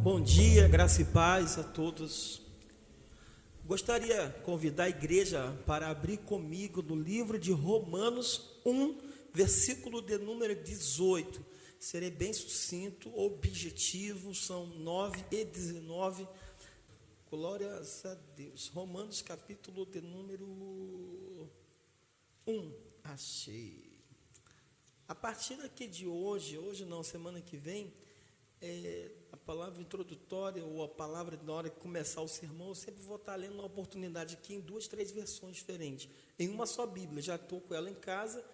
Bom dia, graça e paz a todos. Gostaria de convidar a igreja para abrir comigo no livro de Romanos 1, versículo de número 18. Serei bem sucinto, objetivo, são 9 e 19. Glórias a Deus. Romanos capítulo de número 1. Achei. A partir daqui de hoje não, semana que vem, a palavra introdutória ou a palavra na hora que começar o sermão, eu sempre vou estar lendo uma oportunidade aqui em 2, 3 versões diferentes, em uma só Bíblia. Já estou com ela em casa,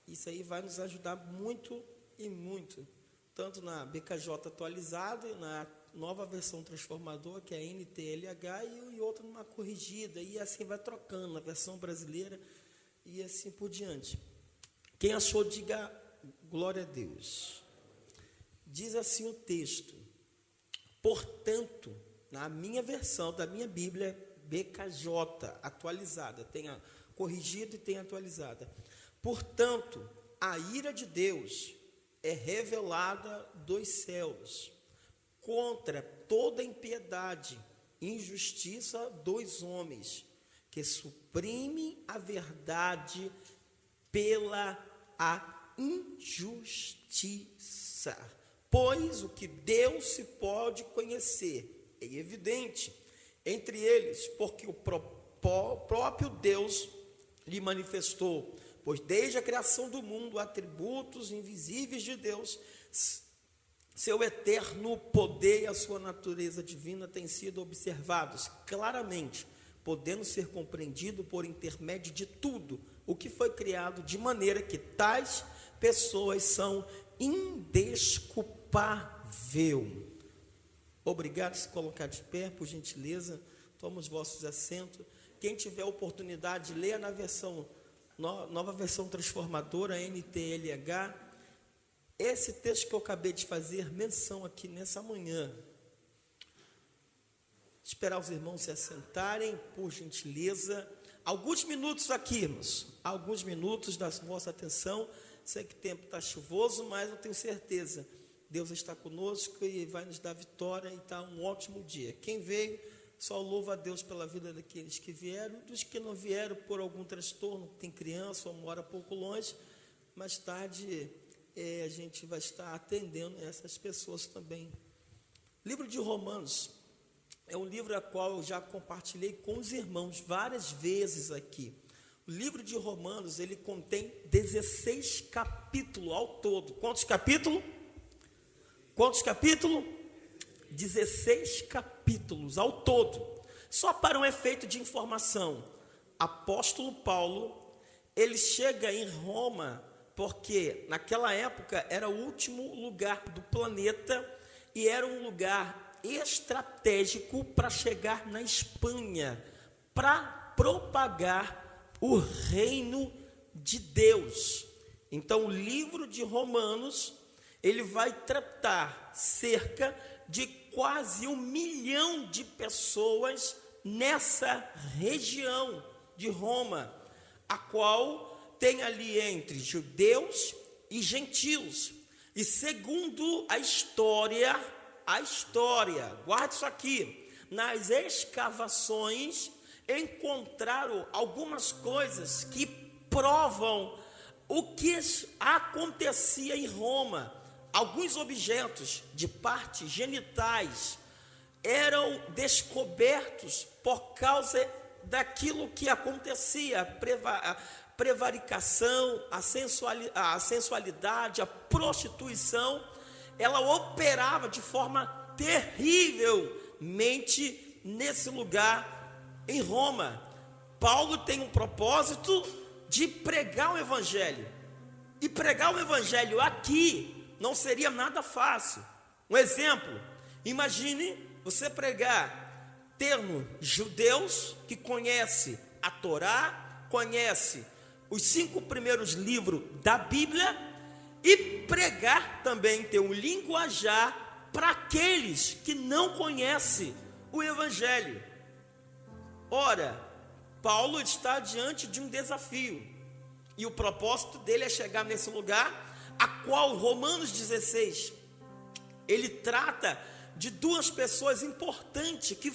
isso aí vai nos ajudar muito e muito, tanto na BKJ atualizada, na nova versão transformadora, que é a NTLH, e outra numa corrigida, e assim vai trocando, na versão brasileira, e assim por diante. Quem achou, diga glória a Deus. Diz assim o texto: portanto, na minha versão da minha Bíblia, BKJ, atualizada, tem a corrigida e tem a atualizada. Portanto, a ira de Deus é revelada dos céus contra toda impiedade, injustiça dos homens, que suprimem a verdade pela a injustiça. Pois o que Deus se pode conhecer é evidente entre eles, porque o próprio Deus lhe manifestou, pois desde a criação do mundo, atributos invisíveis de Deus, seu eterno poder e a sua natureza divina têm sido observados claramente, podendo ser compreendido por intermédio de tudo o que foi criado, de maneira que tais pessoas são indesculpáveis. Obrigado. Se colocar de pé, por gentileza, toma os vossos assentos. Quem tiver oportunidade, leia na versão, nova versão transformadora, NTLH, esse texto que eu acabei de fazer menção aqui nessa manhã. Esperar os irmãos se assentarem, por gentileza. Alguns minutos aqui, irmãos, alguns minutos da vossa atenção. Sei que o tempo está chuvoso, mas eu tenho certeza, Deus está conosco e vai nos dar vitória, e está um ótimo dia. Quem veio, só louva a Deus pela vida daqueles que vieram, dos que não vieram por algum transtorno, tem criança ou mora pouco longe, mais tarde a gente vai estar atendendo essas pessoas também. Livro de Romanos é um livro a qual eu já compartilhei com os irmãos várias vezes aqui. O livro de Romanos, ele contém 16 capítulos ao todo. Quantos capítulos? 16 capítulos ao todo. Só para um efeito de informação, apóstolo Paulo, ele chega em Roma, porque naquela época era o último lugar do planeta e era um lugar estratégico para chegar na Espanha, para propagar o reino de Deus. Então, o livro de Romanos, ele vai tratar cerca de quase 1 milhão de pessoas nessa região de Roma, a qual tem ali entre judeus e gentios. E segundo a história, guarde isso aqui, nas escavações encontraram algumas coisas que provam o que acontecia em Roma. Alguns objetos de partes genitais eram descobertos por causa daquilo que acontecia, a prevaricação, a sensualidade, a prostituição, ela operava de forma terrivelmente nesse lugar em Roma. Paulo tem um propósito de pregar o evangelho, e pregar o evangelho aqui não seria nada fácil. Um exemplo, imagine você pregar termos judeus que conhece a Torá, conhece os 5 primeiros livros da Bíblia, e pregar também, ter um linguajar para aqueles que não conhecem o evangelho. Ora, Paulo está diante de um desafio, e o propósito dele é chegar nesse lugar, a qual Romanos 16, ele trata de duas pessoas importantes que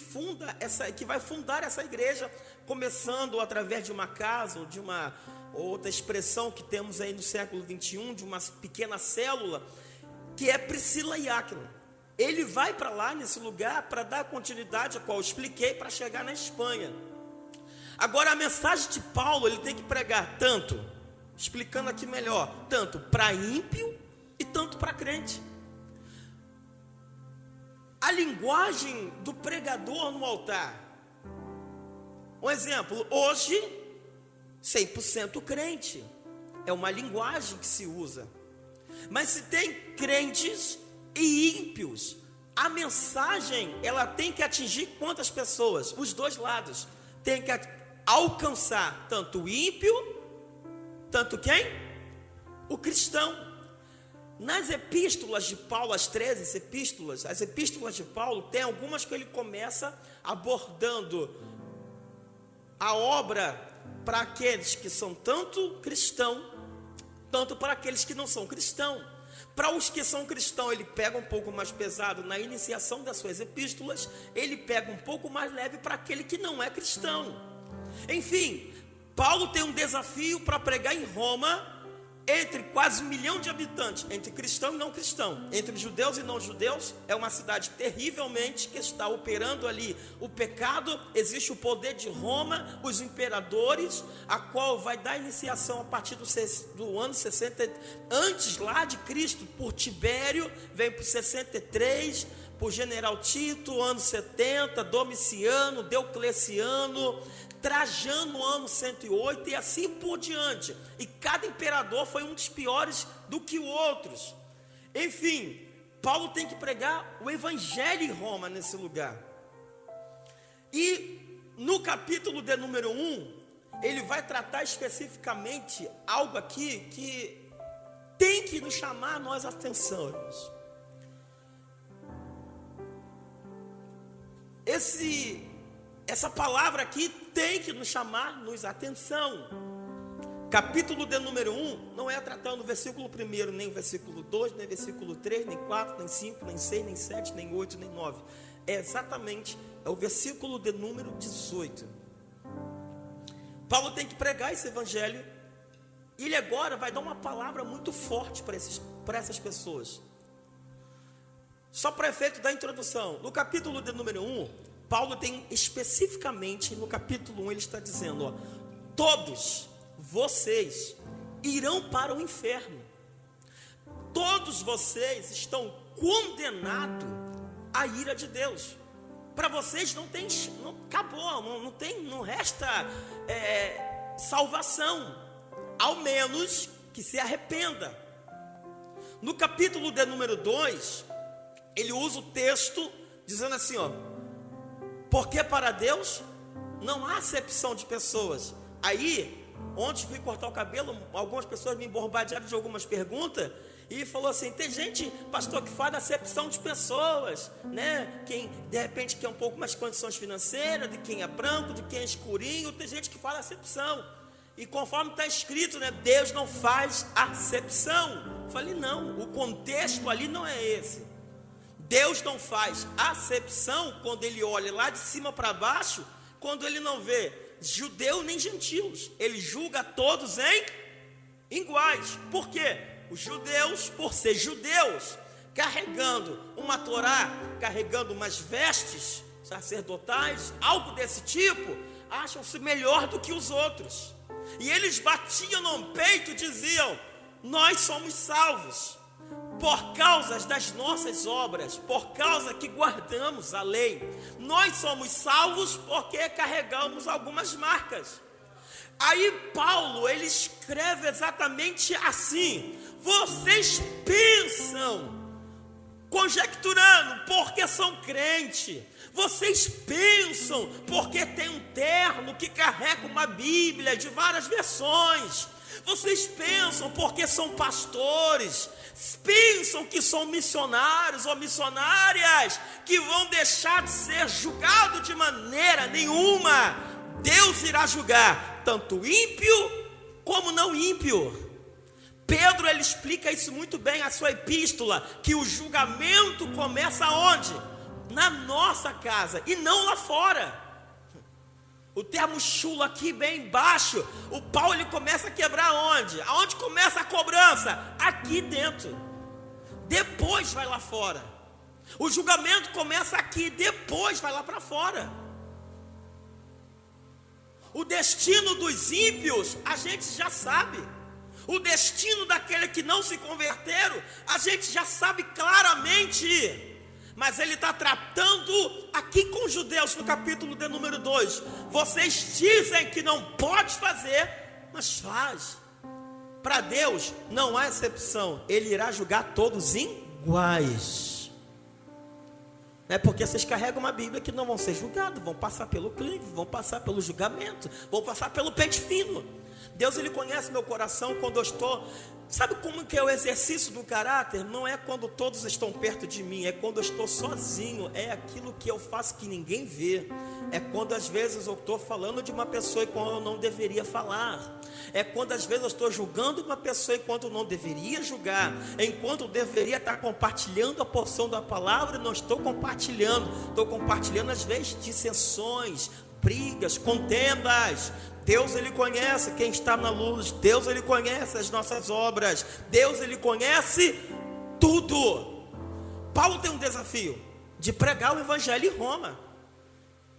vai fundar essa igreja, começando através de uma casa ou de uma outra expressão que temos aí no século 21, de uma pequena célula, que é Priscila e Áquila. Ele vai para lá nesse lugar para dar continuidade a qual eu expliquei, para chegar na Espanha. Agora a mensagem de Paulo, ele tem que pregar tanto, explicando aqui melhor, tanto para ímpio e tanto para crente. A linguagem do pregador no altar. Um exemplo, hoje, 100% crente. É uma linguagem que se usa. Mas se tem crentes e ímpios, a mensagem, ela tem que atingir quantas pessoas? Os dois lados. Tem que alcançar tanto o ímpio, tanto quem? O cristão. Nas epístolas de Paulo, as 13 epístolas, as epístolas de Paulo, tem algumas que ele começa abordando a obra para aqueles que são tanto cristão, tanto para aqueles que não são cristão. Para os que são cristãos, ele pega um pouco mais pesado na iniciação das suas epístolas, ele pega um pouco mais leve para aquele que não é cristão. Enfim, Paulo tem um desafio para pregar em Roma, entre quase 1 milhão de habitantes, entre cristão e não cristão, entre judeus e não judeus. É uma cidade terrivelmente que está operando ali o pecado. Existe o poder de Roma, os imperadores, a qual vai dar iniciação a partir do ano 60, antes lá de Cristo, por Tibério, vem por 63, por General Tito, ano 70, Domiciano, Diocleciano, Trajano, ano 108, e assim por diante. E cada imperador foi um dos piores do que os outros. Enfim, Paulo tem que pregar o evangelho em Roma, nesse lugar. E no capítulo de número 1, ele vai tratar especificamente algo aqui que tem que nos chamar a nós a atenção, irmãos. Essa palavra aqui tem que nos chamar-nos atenção. Capítulo de número 1 não é tratando o versículo 1, nem o versículo 2, nem o versículo 3, nem 4, nem 5, nem 6, nem 7, nem 8, nem 9. É exatamente o versículo de número 18. Paulo tem que pregar esse evangelho. E ele agora vai dar uma palavra muito forte para essas pessoas. Só para efeito da introdução, no capítulo de número 1, Paulo tem especificamente, no capítulo 1, ele está dizendo, ó, todos vocês irão para o inferno. Todos vocês estão condenados à ira de Deus. Para vocês acabou, não resta salvação, ao menos que se arrependa. No capítulo de número 2, ele usa o texto dizendo assim, ó, porque para Deus não há acepção de pessoas. Aí, ontem fui cortar o cabelo, algumas pessoas me bombardearam de algumas perguntas e falou assim, tem gente, pastor, que faz acepção de pessoas, né? Quem de repente quer um pouco mais de condições financeiras, de quem é branco, de quem é escurinho, tem gente que faz acepção. E conforme está escrito, né, Deus não faz acepção. Falei, não, o contexto ali não é esse. Deus não faz acepção quando ele olha lá de cima para baixo, quando ele não vê judeu nem gentios. Ele julga todos em iguais. Por quê? Os judeus, por ser judeus, carregando uma Torá, carregando umas vestes sacerdotais, algo desse tipo, acham-se melhor do que os outros. E eles batiam no peito e diziam, nós somos salvos por causa das nossas obras, por causa que guardamos a lei. Nós somos salvos porque carregamos algumas marcas. Aí Paulo, ele escreve exatamente assim, vocês pensam, conjecturando, porque são crente. Vocês pensam, porque tem um terno que carrega uma Bíblia de várias versões. Vocês pensam, porque são pastores. Pensam que são missionários ou missionárias, que vão deixar de ser julgados de maneira nenhuma. Deus irá julgar tanto ímpio como não ímpio. Pedro, ele explica isso muito bem, a sua epístola, que o julgamento começa onde? Na nossa casa e não lá fora. O termo chulo aqui bem embaixo, o pau ele começa a quebrar onde? Aonde começa a cobrança? Aqui dentro. Depois vai lá fora. O julgamento começa aqui, depois vai lá para fora. O destino dos ímpios, a gente já sabe. O destino daquele que não se converteram, a gente já sabe claramente. Mas ele está tratando aqui com os judeus, no capítulo de número 2. Vocês dizem que não pode fazer, mas faz. Para Deus não há exceção. Ele irá julgar todos iguais. É porque vocês carregam uma Bíblia que não vão ser julgados, vão passar pelo crivo, vão passar pelo julgamento, vão passar pelo pente fino. Deus, ele conhece meu coração quando eu estou... Sabe como que é o exercício do caráter? Não é quando todos estão perto de mim, é quando eu estou sozinho, é aquilo que eu faço que ninguém vê. É quando às vezes eu estou falando de uma pessoa e quando eu não deveria falar. É quando às vezes eu estou julgando uma pessoa e quando eu não deveria julgar. Enquanto eu deveria estar compartilhando a porção da palavra, não estou compartilhando. Estou compartilhando às vezes dissensões, brigas, contendas. Deus, ele conhece quem está na luz. Deus, ele conhece as nossas obras. Deus, ele conhece tudo. Paulo tem um desafio de pregar o evangelho em Roma.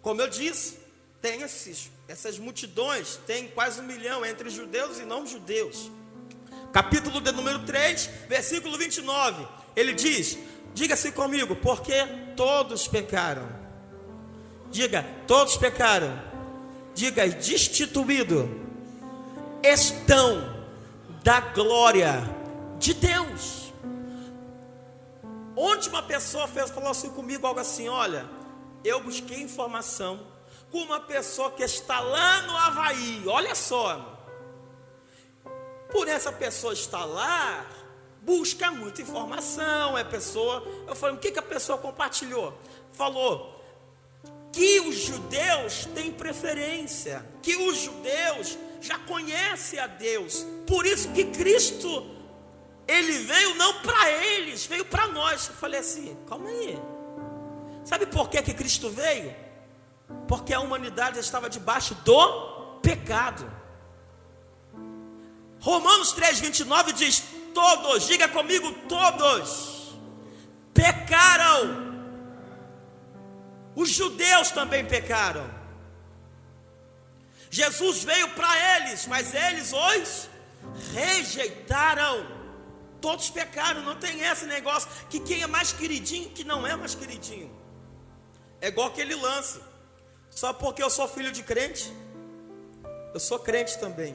Como eu disse, tem essas multidões, tem quase 1 milhão entre judeus e não judeus. Capítulo de número 3, versículo 29, ele diz, diga-se comigo, porque todos pecaram. Diga, todos pecaram. Diga, destituído estão da glória de Deus. Ontem uma pessoa falou assim comigo, algo assim, olha, eu busquei informação com uma pessoa que está lá no Havaí, olha só, por essa pessoa estar lá, busca muita informação, eu falei, o que a pessoa compartilhou? Falou que os judeus têm preferência, que os judeus já conhecem a Deus, por isso que Cristo, ele veio não para eles, veio para nós. Eu falei assim, calma aí, sabe por que Cristo veio? Porque a humanidade estava debaixo do pecado. Romanos 3:29 diz, todos, diga comigo, todos pecaram. Os judeus também pecaram. Jesus veio para eles, mas eles os rejeitaram. Todos pecaram, não tem esse negócio que quem é mais queridinho, que não é mais queridinho. É igual aquele lance, só porque eu sou filho de crente, eu sou crente também.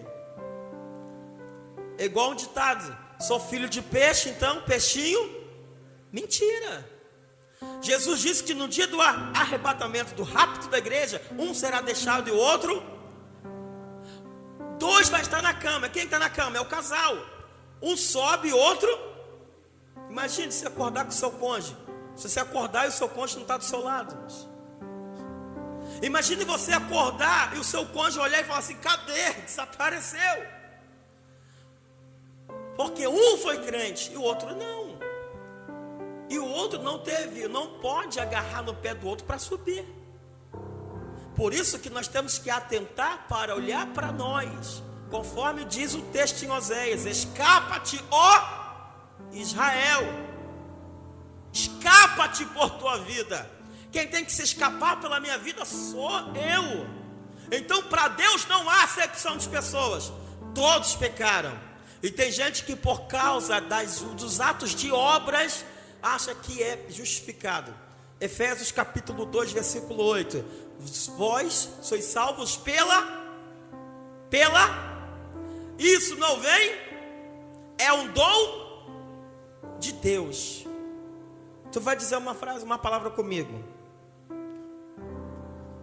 É igual um ditado, sou filho de peixe, então peixinho, mentira. Jesus disse que no dia do arrebatamento, do rapto da igreja, um será deixado e o outro, 2 vai estar na cama. Quem está na cama? É o casal. Um sobe e outro, imagine se acordar com o seu cônjuge. Se você acordar e o seu cônjuge não está do seu lado. Imagine você acordar e o seu cônjuge olhar e falar assim, cadê? Desapareceu. Porque um foi crente e o outro não. E o outro não pode agarrar no pé do outro para subir. Por isso que nós temos que atentar para olhar para nós. Conforme diz o texto em Oséias, escapa-te, ó Israel. Escapa-te por tua vida. Quem tem que se escapar pela minha vida sou eu. Então para Deus não há acepção de pessoas. Todos pecaram. E tem gente que por causa dos atos de obras acha que é justificado. Efésios capítulo 2, versículo 8. Vós sois salvos pela isso não vem, é um dom de Deus. Tu vai dizer uma palavra comigo.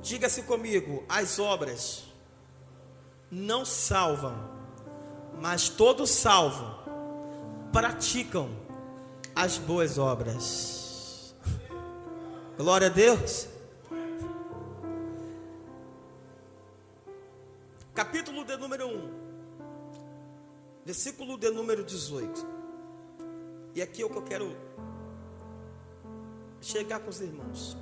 Diga-se comigo, as obras não salvam, mas todos salvam praticam as boas obras. Glória a Deus. Capítulo de número 1, versículo de número 18. E aqui é o que eu quero chegar com os irmãos.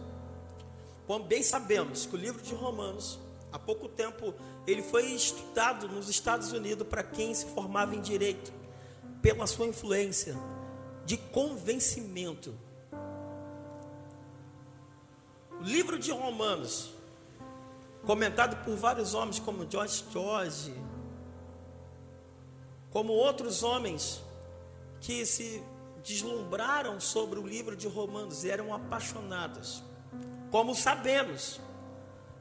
Como bem sabemos que o livro de Romanos, há pouco tempo, ele foi estudado nos Estados Unidos para quem se formava em direito, pela sua influência de convencimento. O livro de Romanos, comentado por vários homens como George, como outros homens que se deslumbraram sobre o livro de Romanos e eram apaixonados. Como sabemos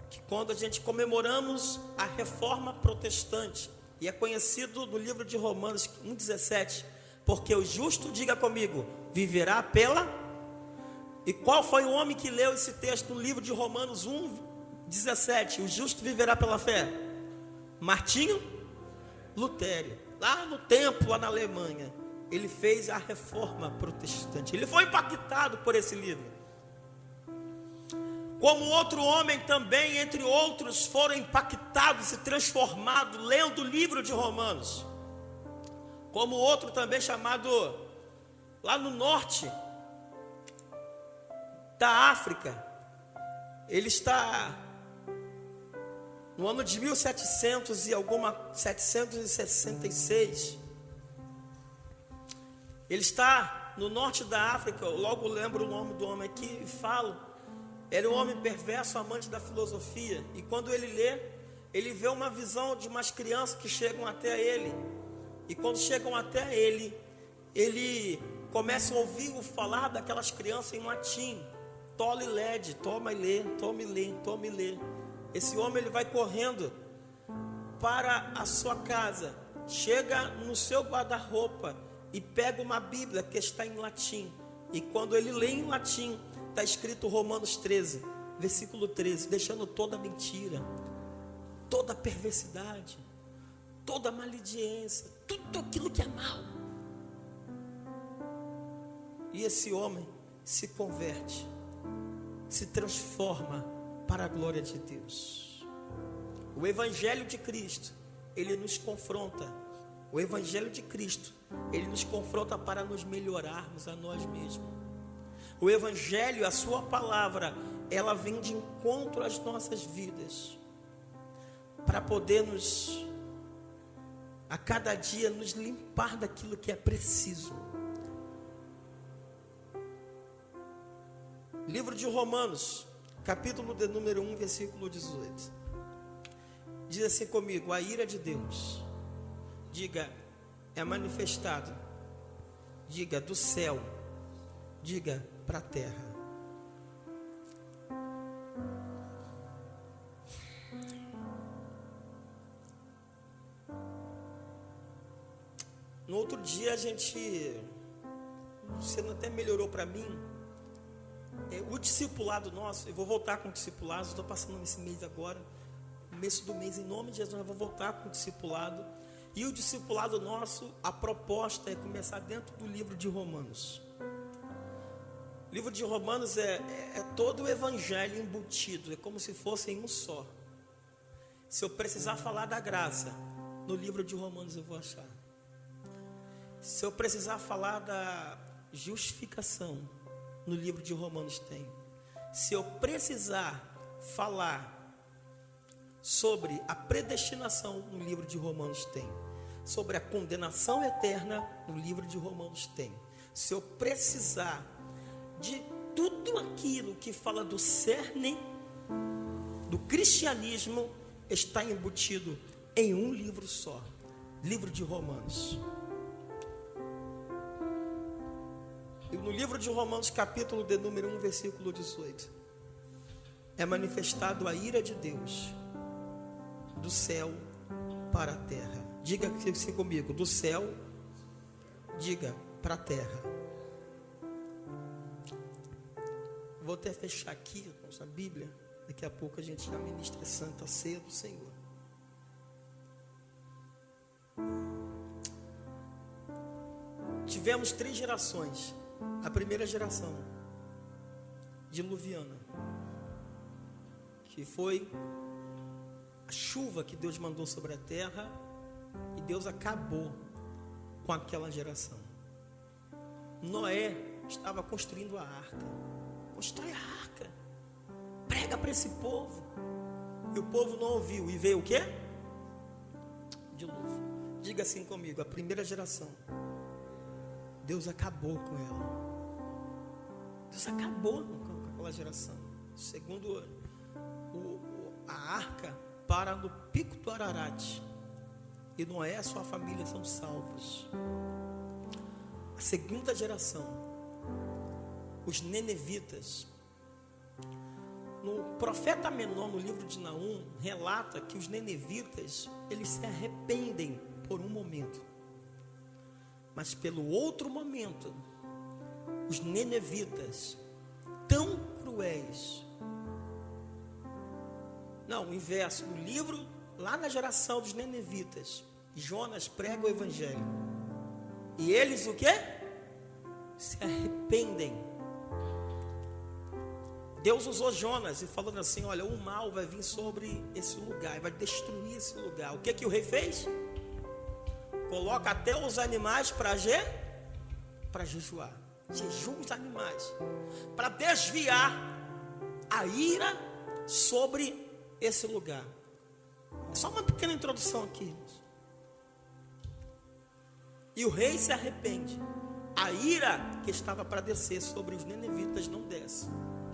que quando a gente comemoramos a reforma protestante, e é conhecido no livro de Romanos 1,17, porque o justo, diga comigo, viverá pela... E qual foi o homem que leu esse texto no livro de Romanos 1,17? O justo viverá pela fé? Martinho Lutero, lá no templo, lá na Alemanha. Ele fez a reforma protestante. Ele foi impactado por esse livro. Como outro homem também, entre outros, foram impactados e transformados lendo o livro de Romanos. Como outro também chamado, lá no norte da África, ele está no ano de 1766. Ele está no norte da África. Eu logo lembro o nome do homem aqui e falo. Era um homem perverso, amante da filosofia. E quando ele lê, ele vê uma visão de umas crianças que chegam até ele. E quando chegam até ele, ele começa a ouvir o falar daquelas crianças em latim. Tole led, toma e lê, tome lê, tome lê. Esse homem ele vai correndo para a sua casa, chega no seu guarda-roupa e pega uma Bíblia que está em latim. E quando ele lê em latim, está escrito Romanos 13, versículo 13, deixando toda mentira, toda perversidade, toda maledicência, tudo aquilo que é mal. E esse homem se converte, se transforma para a glória de Deus. O Evangelho de Cristo, ele nos confronta. O Evangelho de Cristo, ele nos confronta para nos melhorarmos a nós mesmos. O Evangelho, a sua palavra, ela vem de encontro às nossas vidas, para poder a cada dia, nos limpar daquilo que é preciso. Livro de Romanos, capítulo de número 1, versículo 18. Diz assim comigo: a ira de Deus, diga, é manifestado, diga, do céu, diga, para a terra. No outro dia o Senhor até melhorou para mim. O discipulado nosso, eu vou voltar com o discipulado, estou passando nesse mês agora, no começo do mês, em nome de Jesus, eu vou voltar com o discipulado. E o discipulado nosso, a proposta é começar dentro do livro de Romanos. O livro de Romanos é todo o evangelho embutido, é como se fosse em um só. Se eu precisar falar da graça, no livro de Romanos eu vou achar. Se eu precisar falar da justificação, no livro de Romanos tem. Se eu precisar falar sobre a predestinação, no livro de Romanos tem. Sobre a condenação eterna, no livro de Romanos tem. Se eu precisar de tudo aquilo que fala do cerne do cristianismo, está embutido em um livro só, livro de Romanos. E no livro de Romanos, capítulo de número 1, versículo 18, é manifestado a ira de Deus do céu para a terra. Diga assim comigo: do céu, diga, para a terra. Vou até fechar aqui a nossa Bíblia. Daqui a pouco a gente já ministra a Santa Ceia do Senhor. Tivemos 3 gerações. A primeira geração, diluviana, que foi a chuva que Deus mandou sobre a terra, e Deus acabou com aquela geração. Noé estava construindo a arca. Constrói a arca. Prega para esse povo. E o povo não ouviu. E veio o quê? Dilúvio. Diga assim comigo: a primeira geração, Deus acabou com ela. Deus acabou com aquela geração. Segundo, a arca para no pico do Ararat. E Noé e a sua família são salvos. A segunda geração, os nenevitas. No profeta menor, no livro de Naum, relata que os nenevitas, eles se arrependem por um momento. Mas pelo outro momento, os nenevitas, tão cruéis. Não, o inverso. No livro, lá na geração dos nenevitas, Jonas prega o evangelho. E eles o quê? Se arrependem. Deus usou Jonas e falando assim: olha, o mal vai vir sobre esse lugar, vai destruir esse lugar. O que que o rei fez? Coloca até os animais para jejuar. Jejum os animais, para desviar a ira sobre esse lugar. É só uma pequena introdução aqui. E o rei se arrepende. A ira que estava para descer sobre os nenevitas não desce.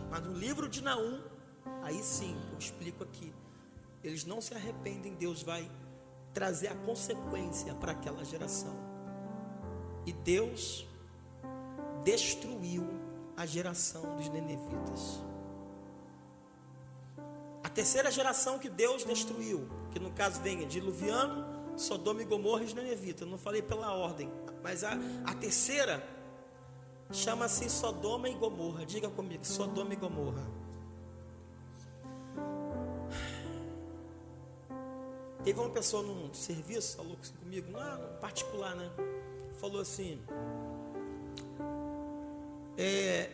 Mas no livro de Naum, aí sim, eu explico aqui, eles não se arrependem, Deus vai trazer a consequência para aquela geração. E Deus destruiu a geração dos nenevitas. A terceira geração que Deus destruiu, que no caso vem diluviano, Sodoma e Gomorra e os nenevitas. Eu não falei pela ordem, mas a terceira chama-se Sodoma e Gomorra. Diga comigo, Sodoma e Gomorra. Teve uma pessoa num serviço, falou comigo, no particular, né? Falou assim: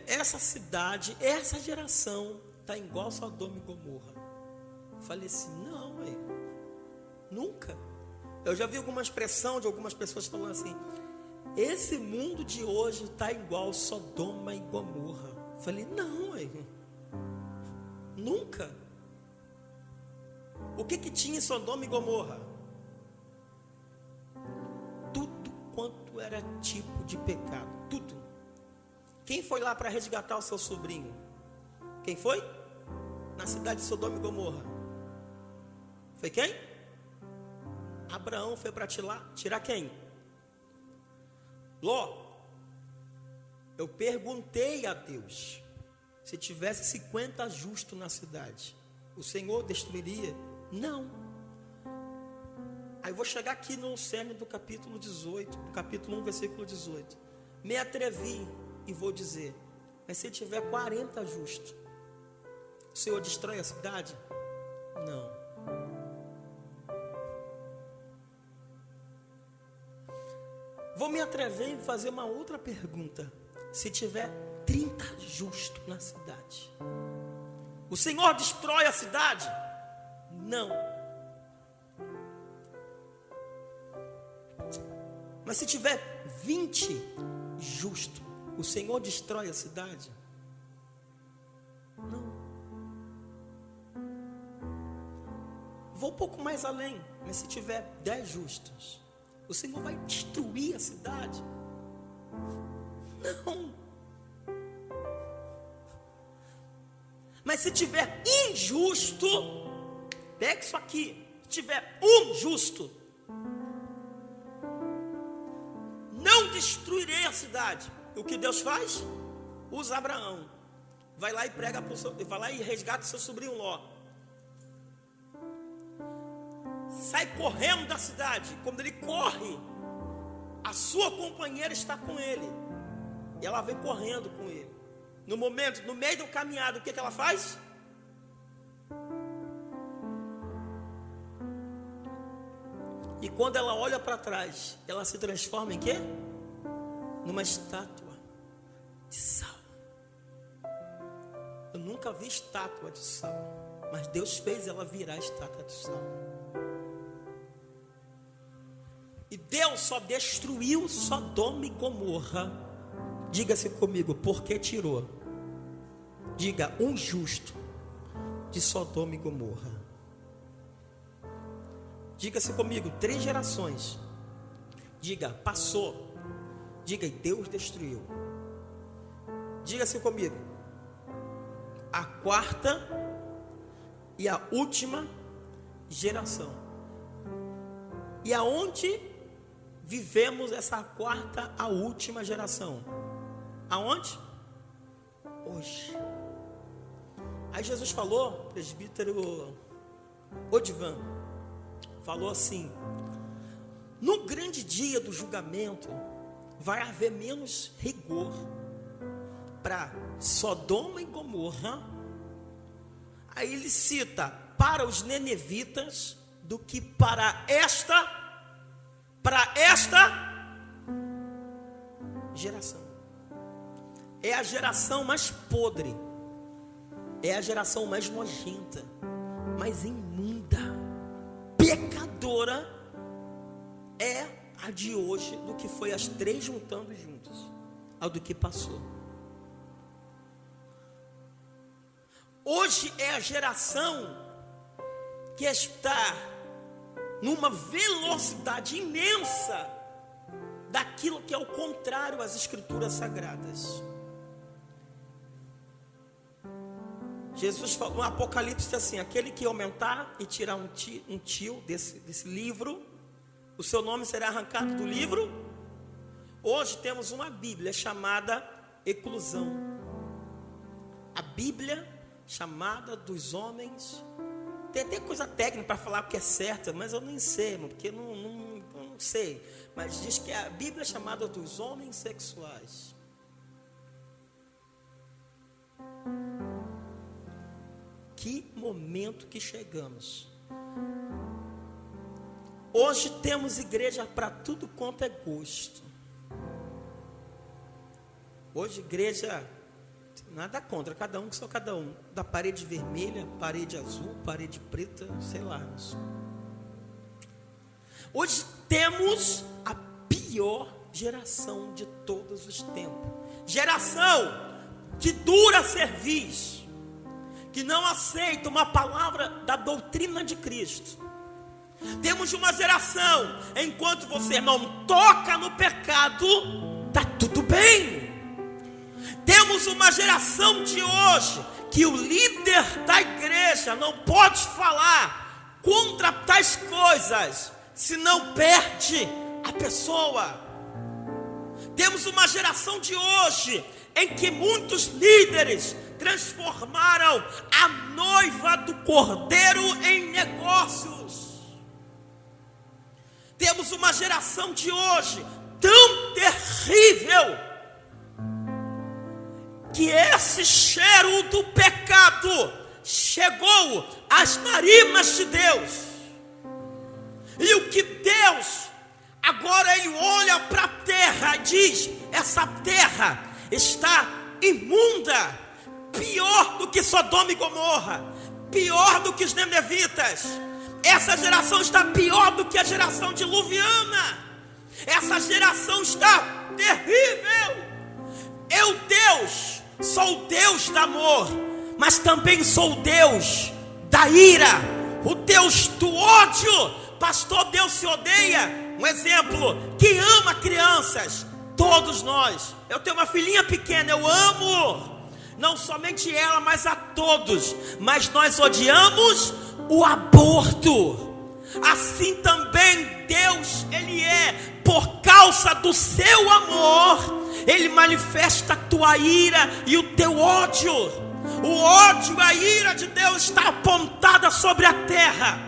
essa cidade, essa geração está igual Sodoma e Gomorra. Eu falei assim: não, nunca. Eu já vi alguma expressão de algumas pessoas falando assim: esse mundo de hoje está igual Sodoma e Gomorra. Eu falei: não, nunca. O que tinha em Sodoma e Gomorra? Tudo quanto era tipo de pecado, tudo. Quem foi lá para resgatar o seu sobrinho? Quem foi? Na cidade de Sodoma e Gomorra. Foi quem? Abraão foi para tirar quem? Ló. Eu perguntei a Deus, se tivesse 50 justos na cidade, o Senhor destruiria? Não. Aí eu vou chegar aqui no cerne do capítulo 18, do capítulo 1, versículo 18. Me atrevi e vou dizer: mas se tiver 40 justos, o Senhor destrói a cidade? Não. Vou me atrever e fazer uma outra pergunta. Se tiver 30 justos na cidade, o Senhor destrói a cidade? Não. Mas se tiver 20 justos, o Senhor destrói a cidade? Não. Vou um pouco mais além. Mas se tiver 10 justos, o Senhor vai destruir a cidade? Não. Mas se tiver injusto, pega isso aqui, se tiver um justo, não destruirei a cidade. O que Deus faz? Usa Abraão. Vai lá e prega, vai lá e resgata seu sobrinho Ló. Sai correndo da cidade. Quando ele corre, a sua companheira está com ele. E ela vem correndo com ele. No momento, no meio do caminhado, o que ela faz? E quando ela olha para trás, ela se transforma em quê? Numa estátua de sal. Eu nunca vi estátua de sal, mas Deus fez ela virar estátua de sal. E Deus só destruiu Sodoma e Gomorra. Diga-se comigo, porque tirou. Diga, um justo de Sodoma e Gomorra. Diga-se comigo, 3 gerações. Diga, passou. Diga, e Deus destruiu. Diga-se comigo, a 4ª e a última geração. E aonde vivemos essa 4ª, a última geração? Aonde? Hoje. Aí Jesus falou, presbítero Odivan, falou assim: no grande dia do julgamento, vai haver menos rigor para Sodoma e Gomorra. Aí ele cita, para os nenevitas, do que para esta geração. É a geração mais podre, é a geração mais nojenta, mais imunda, pecadora, é a de hoje, do que foi as 3 juntando juntas, ao do que passou. Hoje é a geração que está numa velocidade imensa daquilo que é o contrário às Escrituras Sagradas. Jesus falou no Apocalipse assim: aquele que aumentar e tirar um tio desse livro, o seu nome será arrancado do livro. Hoje temos uma Bíblia chamada eclusão. A Bíblia chamada dos homens. Tem até coisa técnica para falar o que é certo, mas eu nem sei, porque eu não sei. Mas diz que a Bíblia é chamada dos homens sexuais. Que momento que chegamos. Hoje temos igreja para tudo quanto é gosto. Hoje igreja, nada contra, cada um que só cada um. Da parede vermelha, parede azul, parede preta, sei lá. Hoje temos a pior geração de todos os tempos. Geração de dura cerviz, que não aceita uma palavra da doutrina de Cristo. Temos uma geração, enquanto você não toca no pecado, está tudo bem. Temos uma geração de hoje, que o líder da igreja não pode falar contra tais coisas, senão perde a pessoa. Temos uma geração de hoje, em que muitos líderes transformaram a noiva do cordeiro em negócios. Temos uma geração de hoje tão terrível, que esse cheiro do pecado chegou às narinas de Deus. E o que Deus, agora ele olha para a terra e diz: essa terra está imunda, pior do que Sodoma e Gomorra, pior do que os nenevitas. Essa geração está pior do que a geração diluviana. Essa geração está terrível. Eu, Deus, sou o Deus do amor, mas também sou o Deus da ira, o Deus do ódio. Pastor, Deus se odeia. Um exemplo, quem ama crianças? Todos nós. Eu tenho uma filhinha pequena, eu amo, não somente ela, mas a todos. Mas nós odiamos o aborto. Assim também Deus, ele é, por causa do seu amor, ele manifesta a tua ira e o teu ódio. O ódio, a ira de Deus está apontada sobre a terra.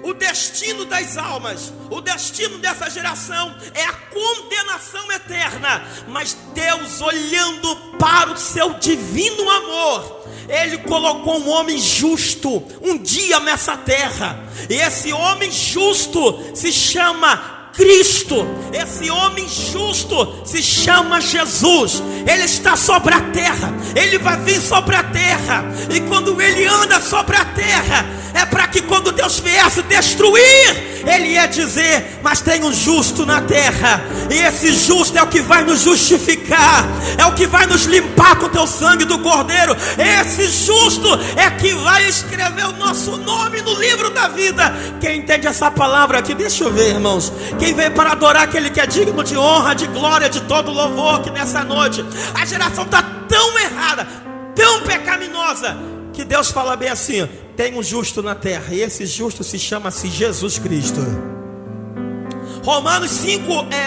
O destino das almas, o destino dessa geração é a condenação eterna. Mas Deus, olhando para o seu divino amor, ele colocou um homem justo um dia nessa terra. E esse homem justo se chama Cristo. Esse homem justo se chama Jesus. Ele está sobre a terra, ele vai vir sobre a terra. E quando ele anda sobre a terra, é para que quando Deus Deus viesse destruir, Ele ia dizer: mas tem um justo na terra, e esse justo é o que vai nos justificar, é o que vai nos limpar com o teu sangue do Cordeiro. Esse justo é que vai escrever o nosso nome no livro da vida. Quem entende essa palavra aqui? Deixa eu ver, irmãos. Quem veio para adorar aquele que é digno de honra, de glória, de todo louvor, que nessa noite a geração está tão errada, tão pecaminosa, que Deus fala bem assim: tem um justo na terra, e esse justo se chama-se Jesus Cristo. Romanos 5,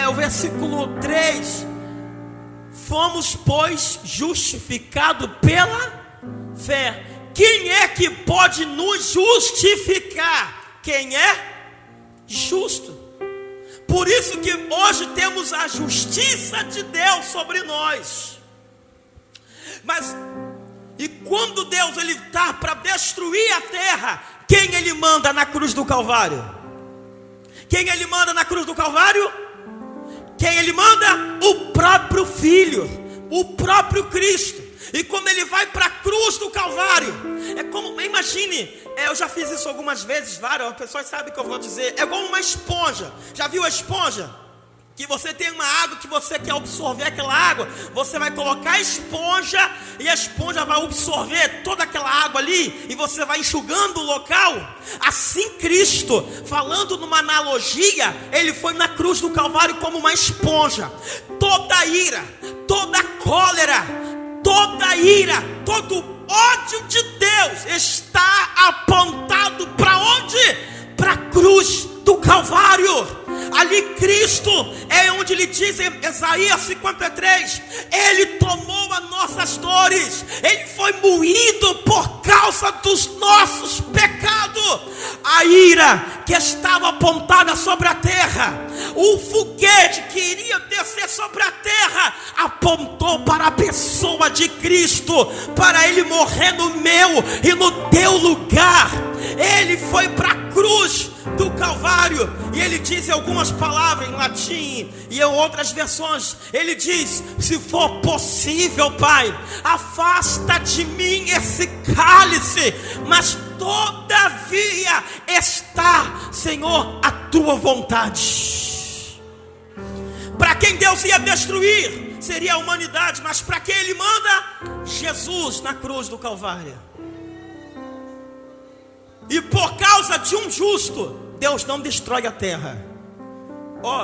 o versículo 3: fomos, pois, justificados pela fé. Quem é que pode nos justificar? Quem é justo. Por isso que hoje temos a justiça de Deus sobre nós. Mas, e quando Deus ele está para destruir a terra, quem Ele manda na cruz do Calvário? Quem Ele manda na cruz do Calvário? Quem Ele manda? O próprio Filho, o próprio Cristo. E quando Ele vai para a cruz do Calvário, é como, imagine, eu já fiz isso algumas vezes, várias pessoas sabem o que eu vou dizer. É igual uma esponja. Já viu a esponja? Que você tem uma água que você quer absorver aquela água, você vai colocar a esponja, e a esponja vai absorver toda aquela água ali, e você vai enxugando o local. Assim Cristo, falando numa analogia, Ele foi na cruz do Calvário como uma esponja. Toda ira, toda cólera, toda ira, todo ódio de Deus está apontado para onde? Para a cruz do Calvário. Ali Cristo é onde Ele diz em Isaías 53: Ele tomou as nossas dores, Ele foi moído por causa dos nossos pecados. A ira que estava apontada sobre a terra, o foguete que iria descer sobre a terra, apontou para a pessoa de Cristo, para Ele morrer no meu e no teu lugar. Ele foi para a cruz do Calvário, e Ele diz em algumas palavras em latim e em outras versões, Ele diz: se for possível, Pai, afasta de mim esse cálice, mas todavia está, Senhor, a tua vontade. Para quem Deus ia destruir seria a humanidade, mas para quem Ele manda? Jesus na cruz do Calvário. E por causa de um justo, Deus não destrói a terra.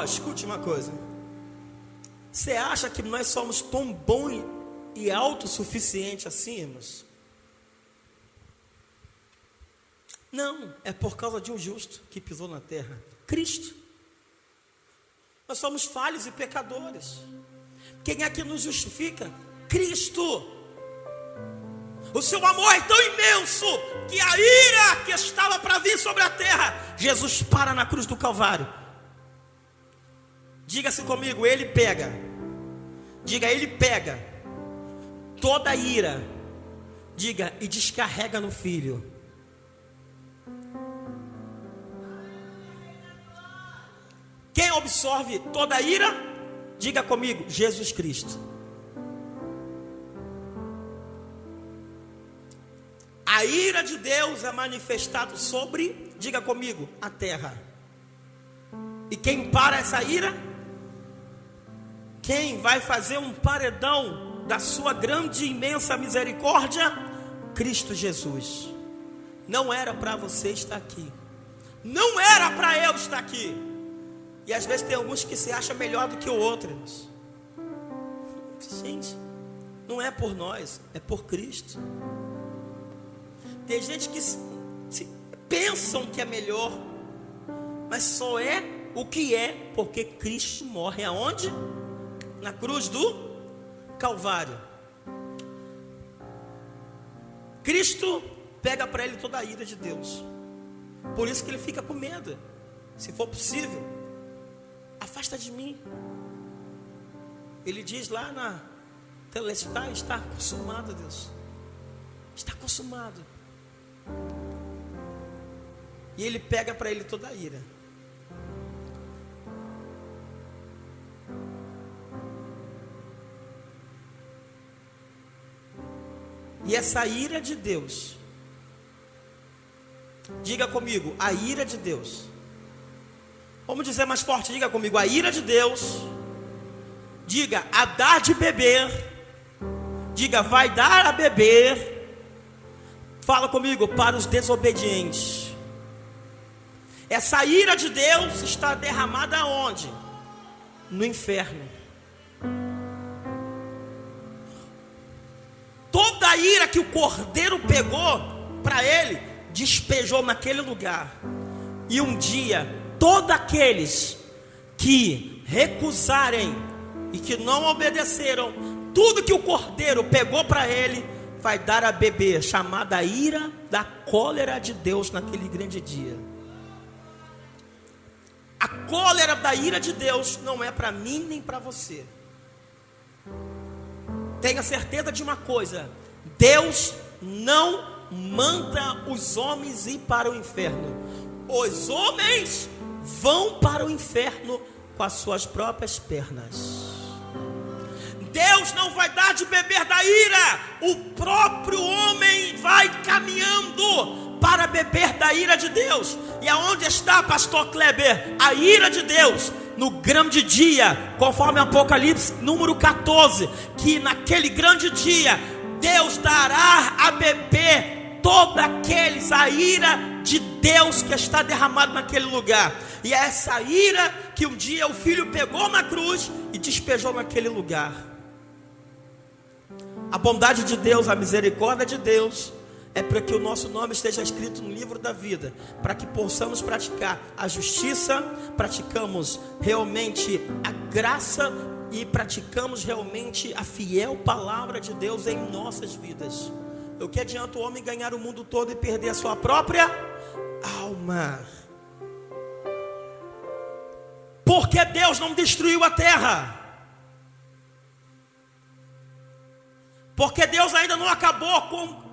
Escute uma coisa. Você acha que nós somos tão bons e autossuficientes assim, irmãos? Não, é por causa de um justo que pisou na terra, Cristo. Nós somos falhos e pecadores. Quem é que nos justifica? Cristo. O seu amor é tão imenso que a ira que estava para vir sobre a terra, Jesus para na cruz do Calvário. Diga-se comigo, Ele pega. Diga, Ele pega toda a ira. Diga, e descarrega no Filho. Quem absorve toda a ira? Diga comigo, Jesus Cristo. A ira de Deus é manifestada sobre, diga comigo, a terra. E quem para essa ira? Quem vai fazer um paredão da sua grande e imensa misericórdia? Cristo Jesus. Não era para você estar aqui. Não era para eu estar aqui. E às vezes tem alguns que se acham melhor do que o outro. Gente, não é por nós, é por Cristo. Tem gente que pensam que é melhor, mas só é o que é porque Cristo morre aonde? Na cruz do Calvário. Cristo pega para Ele toda a ira de Deus. Por isso que Ele fica com medo. Se for possível, afasta de mim. Ele diz lá na Telestai: está consumado, Deus. Está consumado. E Ele pega para Ele toda a ira. E essa ira de Deus Diga comigo, a ira de Deus. Vamos dizer mais forte, diga comigo, a ira de Deus. Diga, a dar de beber. Diga, vai dar a beber. Fala comigo, para os desobedientes. Essa ira de Deus está derramada aonde? No inferno. Toda a ira que o cordeiro pegou para ele, despejou naquele lugar. E um dia, todos aqueles que recusarem e que não obedeceram, tudo que o cordeiro pegou para ele, vai dar a beber, chamada ira da cólera de Deus naquele grande dia. A cólera da ira de Deus não é para mim nem para você. Tenha certeza de uma coisa: Deus não manda os homens ir para o inferno. Os homens vão para o inferno com as suas próprias pernas. Deus não vai dar de beber da ira. O próprio homem vai caminhando para beber da ira de Deus. E aonde está, pastor Kleber, a ira de Deus? No grande dia, conforme Apocalipse número 14, que naquele grande dia Deus dará a beber todos aqueles, a ira de Deus que está derramado naquele lugar. E é essa ira que um dia o Filho pegou na cruz e despejou naquele lugar. A bondade de Deus, a misericórdia de Deus é para que o nosso nome esteja escrito no livro da vida, para que possamos praticar a justiça, praticamos realmente a graça e praticamos realmente a fiel palavra de Deus em nossas vidas. O que adianta o homem ganhar o mundo todo e perder a sua própria alma? Porque Deus não destruiu a terra? Porque Deus ainda não acabou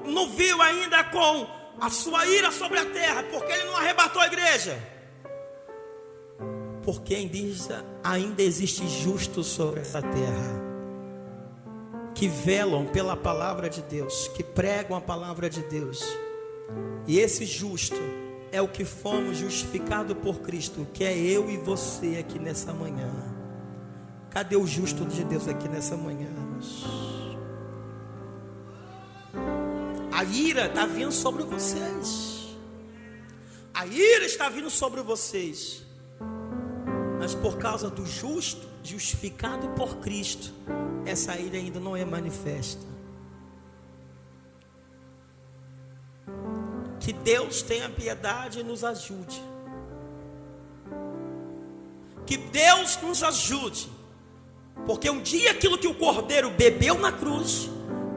não viu ainda com a sua ira sobre a terra? Porque Ele não arrebatou a igreja? Porque ainda existe justos sobre essa terra, que velam pela palavra de Deus, que pregam a palavra de Deus. E esse justo é o que fomos justificados por Cristo, que é eu e você aqui nessa manhã. Cadê o justo de Deus aqui nessa manhã, irmãos? A ira está vindo sobre vocês. A ira está vindo sobre vocês. Mas por causa do justo, justificado por Cristo, essa ira ainda não é manifesta. Que Deus tenha piedade e nos ajude. Que Deus nos ajude. Porque um dia aquilo que o cordeiro bebeu na cruz,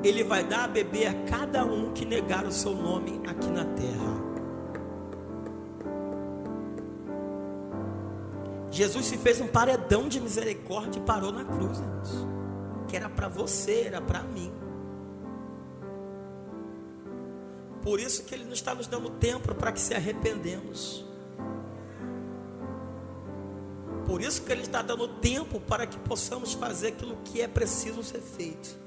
Ele vai dar a beber a cada um que negar o seu nome aqui na terra. Jesus se fez um paredão de misericórdia e parou na cruz, irmãos. Que era para você, era para mim. Por isso que Ele não está nos dando tempo para que se arrependemos. Por isso que Ele está dando tempo para que possamos fazer aquilo que é preciso ser feito.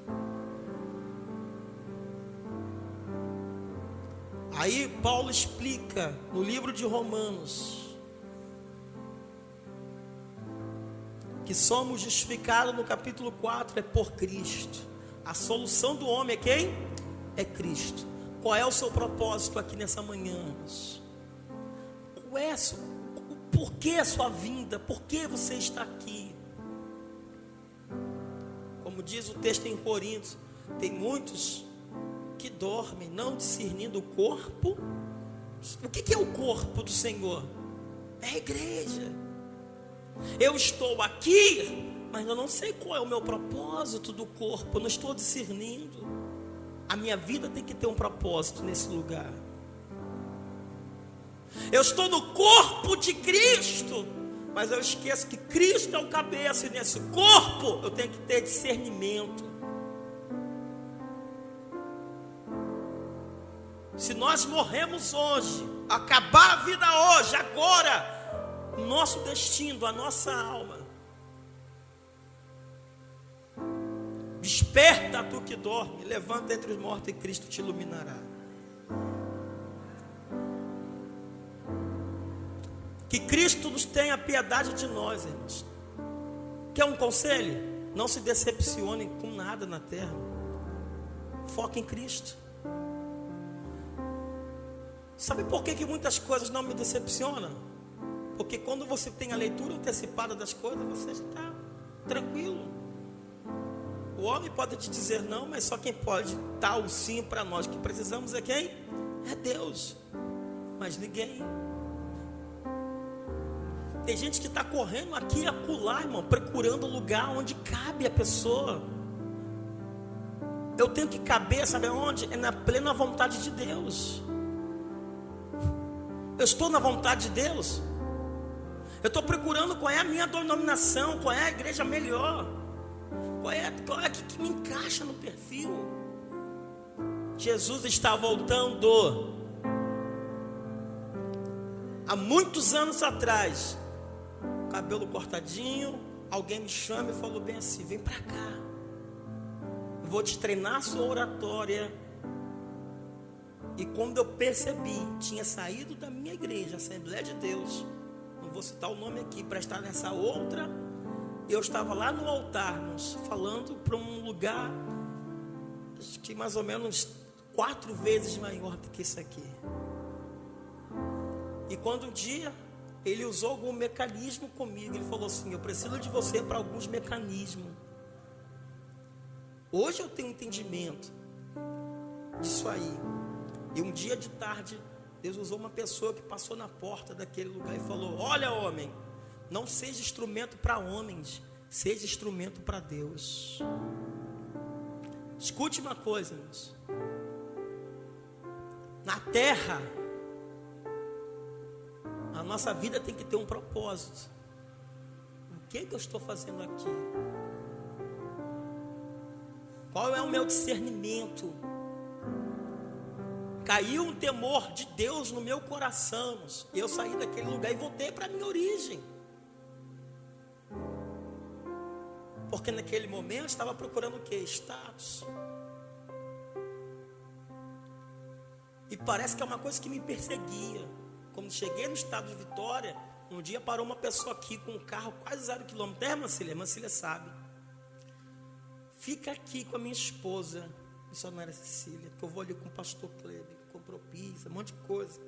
Aí Paulo explica no livro de Romanos que somos justificados no capítulo 4 é por Cristo. A solução do homem é quem? É Cristo. Qual é o seu propósito aqui nessa manhã? Por que a sua vinda? Por que você está aqui? Como diz o texto em Coríntios, tem muitos que dormem, não discernindo o corpo. O que é o corpo do Senhor? É a igreja. Eu estou aqui, mas eu não sei qual é o meu propósito do corpo. Eu não estou discernindo. A minha vida tem que ter um propósito nesse lugar. Eu estou no corpo de Cristo, mas eu esqueço que Cristo é o cabeça, e nesse corpo eu tenho que ter discernimento. Se nós morremos hoje, acabar a vida hoje, agora, o nosso destino, a nossa alma, desperta tu que dorme, levanta entre os mortos e Cristo te iluminará. Que Cristo nos tenha piedade de nós, irmãos. Quer um conselho? Não se decepcionem com nada na terra. Foque em Cristo. Sabe por que muitas coisas não me decepcionam? Porque quando você tem a leitura antecipada das coisas, você está tranquilo. O homem pode te dizer não, mas só quem pode dar o sim para nós que precisamos é quem? É Deus. Mas ninguém. Tem gente que está correndo aqui e acolá, irmão, procurando o lugar onde cabe a pessoa. Eu tenho que caber, sabe onde? É na plena vontade de Deus. Eu estou na vontade de Deus. Eu estou procurando qual é a minha denominação, qual é a igreja melhor, qual é a que me encaixa no perfil. Jesus está voltando. Há muitos anos atrás, cabelo cortadinho, alguém me chama e falou bem assim: vem para cá, eu vou te treinar a sua oratória. E quando eu percebi, tinha saído da minha igreja, Assembleia de Deus, não vou citar o nome aqui, para estar nessa outra, eu estava lá no altar, irmãos, falando para um lugar, acho que mais ou menos 4 vezes maior do que isso aqui. E quando um dia ele usou algum mecanismo comigo, ele falou assim: eu preciso de você para alguns mecanismos. Hoje eu tenho entendimento disso aí. E um dia de tarde, Deus usou uma pessoa que passou na porta daquele lugar e falou: olha, homem, não seja instrumento para homens, seja instrumento para Deus. Escute uma coisa, irmãos. Na terra, a nossa vida tem que ter um propósito. O que eu estou fazendo aqui? Qual é o meu discernimento? Caiu um temor de Deus no meu coração. Eu saí daquele lugar e voltei para a minha origem. Porque naquele momento eu estava procurando o quê? Status. E parece que é uma coisa que me perseguia. Quando cheguei no estado de Vitória, um dia parou uma pessoa aqui com um carro quase 0 km. É, Marcília? Marcília sabe. Fica aqui com a minha esposa, missionária Cecília, que eu vou ali com o pastor Kleber. Comprou pizza, um monte de coisa.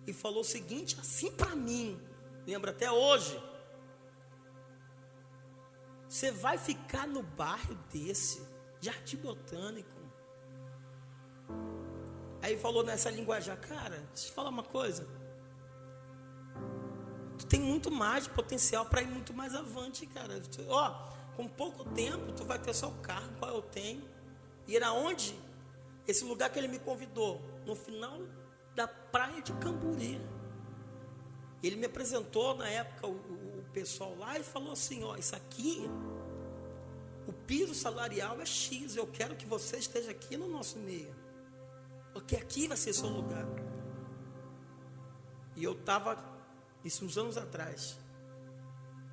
E falou o seguinte, assim para mim, lembra até hoje: você vai ficar no bairro desse, Jardim Botânico. Aí falou nessa linguagem: cara, deixa eu te falar uma coisa, tu tem muito mais potencial para ir muito mais avante, cara. Com pouco tempo tu vai ter seu carro, qual eu tenho, e era onde? Esse lugar que ele me convidou, no final da praia de Camburi. Ele me apresentou na época o pessoal lá e falou assim: isso aqui, o piso salarial é X, eu quero que você esteja aqui no nosso meio, porque aqui vai ser seu lugar. E eu estava, isso uns anos atrás,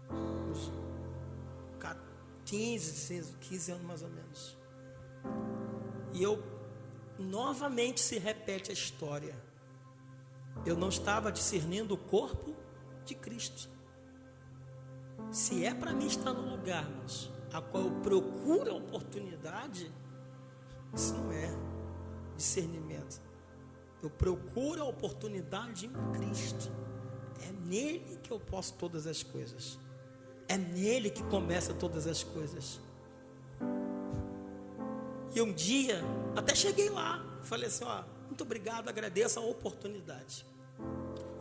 uns 15 anos mais ou menos. E novamente se repete a história. Eu não estava discernindo o corpo de Cristo. Se é para mim estar no lugar, mas a qual eu procuro a oportunidade, isso não é discernimento. Eu procuro a oportunidade em Cristo. É nele que eu posso todas as coisas. É nele que começa todas as coisas. E um dia, até cheguei lá, falei assim: muito obrigado, agradeço a oportunidade.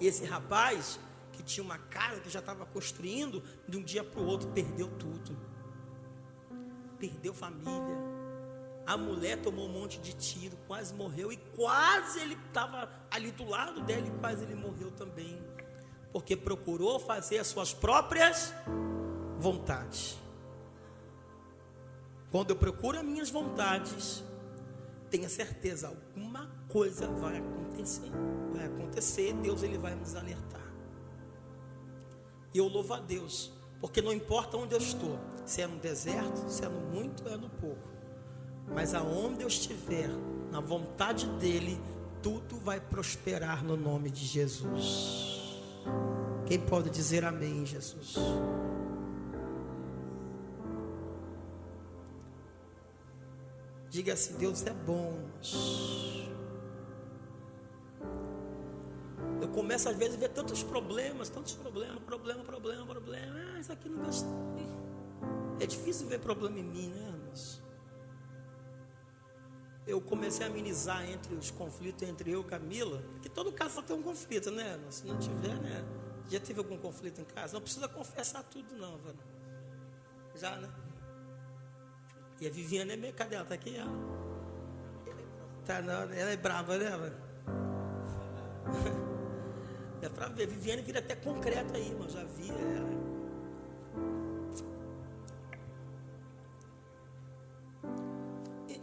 E esse rapaz, que tinha uma casa que já estava construindo, de um dia para o outro perdeu tudo. Perdeu família. A mulher tomou um monte de tiro, quase morreu. E quase ele estava ali do lado dela e quase ele morreu também. Porque procurou fazer as suas próprias vontades. Quando eu procuro as minhas vontades, tenha certeza, alguma coisa vai acontecer, Deus ele vai nos alertar. E eu louvo a Deus, porque não importa onde eu estou, se é no deserto, se é no muito, ou é no pouco, mas aonde eu estiver, na vontade dele, tudo vai prosperar no nome de Jesus. Quem pode dizer amém, Jesus? Diga assim: Deus é bom. Eu começo às vezes a ver tantos problemas. Isso aqui não gostei. É difícil ver problema em mim, né, irmãos? Eu comecei a amenizar entre os conflitos entre eu e Camila, porque todo caso tem um conflito, né, irmãos? Se não tiver, né? Já teve algum conflito em casa? Não precisa confessar tudo, não, velho. Já, né? E a Viviane é meio... Cadê ela? Tá aqui, ela? Tá, não, ela é brava, né, velho? É pra ver. Viviane vira até concreto aí, irmão. Já vi ela.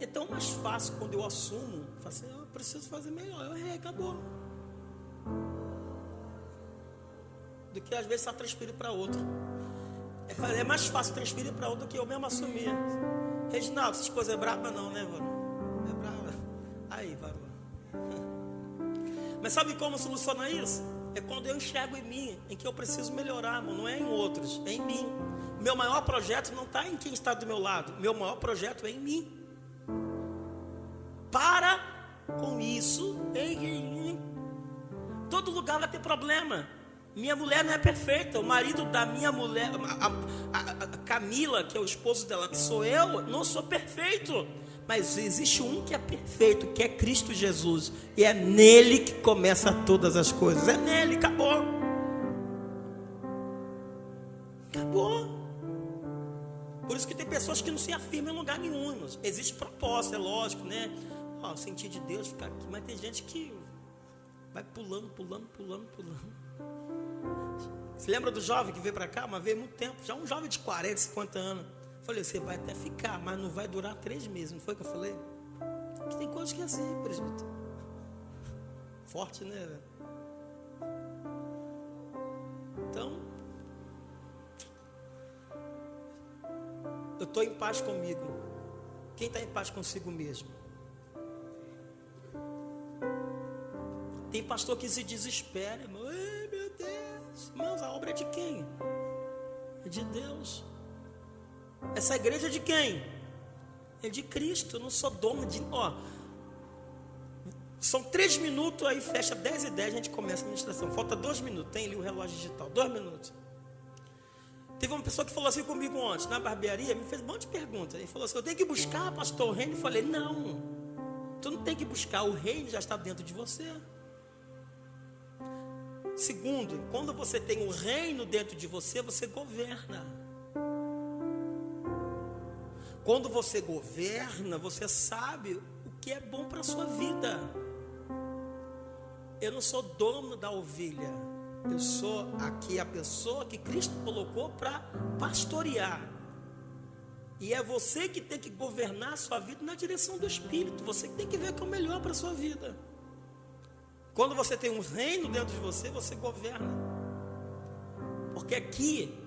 É tão mais fácil quando eu assumo. Falo assim: eu preciso fazer melhor. Eu errei, acabou. Do que às vezes só transferir para outro. É mais fácil transferir para outro do que eu mesmo assumir. Reginaldo, essa esposa é brava? Não, né, mano? É brava. Aí, vai. Mas sabe como solucionar isso? É quando eu enxergo em mim, em que eu preciso melhorar, mano. Não é em outros, é em mim. Meu maior projeto não está em quem está do meu lado. Meu maior projeto é em mim. Para com isso. Todo lugar vai ter problema. Minha mulher não é perfeita. O marido da minha mulher, a Camila, que é o esposo dela, que sou eu, não sou perfeito. Mas existe um que é perfeito, que é Cristo Jesus. E é nele que começa todas as coisas. É nele, acabou. Acabou. Por isso que tem pessoas que não se afirmam em lugar nenhum. Mas existe propósito, é lógico, né? O sentir de Deus ficar aqui. Mas tem gente que vai pulando. Você lembra do jovem que veio para cá? Mas veio há muito tempo. Já um jovem de 40, 50 anos. Falei: você vai até ficar, mas não vai durar 3 meses. Não foi o que eu falei? Porque tem coisas que é assim, presbítero. Forte, né, velho? Então, eu estou em paz comigo. Quem está em paz consigo mesmo? Tem pastor que se desespera, irmão. Ai, meu Deus. Irmãos, a obra é de quem? É de Deus. Essa igreja é de quem? É de Cristo. Eu não sou dono de... São 3 minutos, aí fecha 10h10, a gente começa a administração. Falta 2 minutos, tem ali o relógio digital. 2 minutos. Teve uma pessoa que falou assim comigo ontem, na barbearia, me fez um monte de perguntas. Ele falou assim: eu tenho que buscar, pastor, o reino? Eu falei: não. Tu não tem que buscar, o reino já está dentro de você. Segundo, quando você tem o reino dentro de você, você governa. Quando você governa, você sabe o que é bom para a sua vida. Eu não sou dono da ovelha. Eu sou aqui a pessoa que Cristo colocou para pastorear. E é você que tem que governar a sua vida na direção do Espírito. Você que tem que ver o que é o melhor para a sua vida. Quando você tem um reino dentro de você, você governa. Porque aqui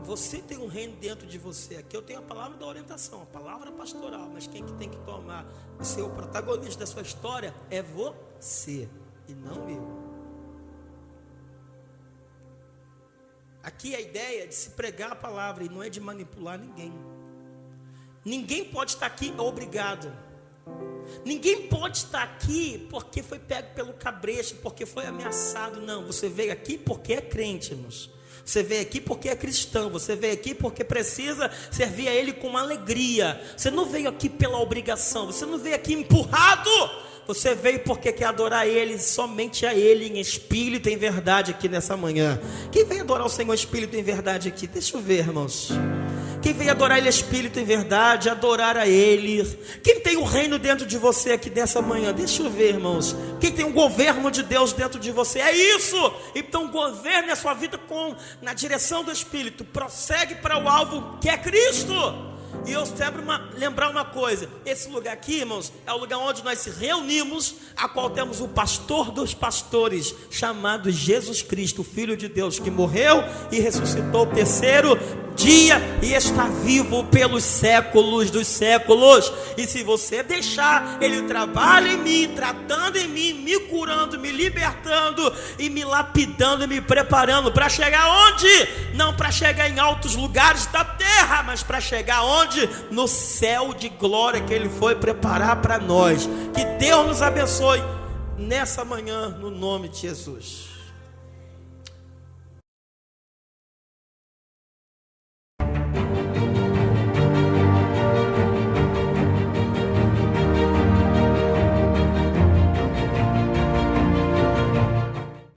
você tem um reino dentro de você. Aqui eu tenho a palavra da orientação, a palavra pastoral. Mas quem que tem que tomar o seu protagonista da sua história é você e não eu. Aqui a ideia é de se pregar a palavra e não é de manipular ninguém. Ninguém pode estar aqui obrigado. Ninguém pode estar aqui porque foi pego pelo cabresto, porque foi ameaçado. Não, você veio aqui porque é crente, irmãos. Você veio aqui porque é cristão. Você veio aqui porque precisa servir a Ele com alegria. Você não veio aqui pela obrigação. Você não veio aqui empurrado. Você veio porque quer adorar Ele, somente a Ele, em espírito e em verdade aqui nessa manhã. Quem veio adorar o Senhor em espírito e em verdade aqui? Deixa eu ver, irmãos. Quem veio adorar Ele em espírito e em verdade, adorar a Ele. Quem tem o reino dentro de você aqui nessa manhã? Deixa eu ver, irmãos. Quem tem o governo de Deus dentro de você? É isso. Então governe a sua vida na direção do Espírito. Prossegue para o alvo que é Cristo. E eu sempre lembrar uma coisa: esse lugar aqui, irmãos, é o lugar onde nós se reunimos, a qual temos o pastor dos pastores, chamado Jesus Cristo, o Filho de Deus, que morreu e ressuscitou o terceiro dia e está vivo pelos séculos dos séculos. E se você deixar, Ele trabalha em mim, tratando em mim, me curando, me libertando e me lapidando, me preparando para chegar onde? Não para chegar em altos lugares da terra, mas para chegar onde? No céu de glória que Ele foi preparar para nós. Que Deus nos abençoe nessa manhã, no nome de Jesus.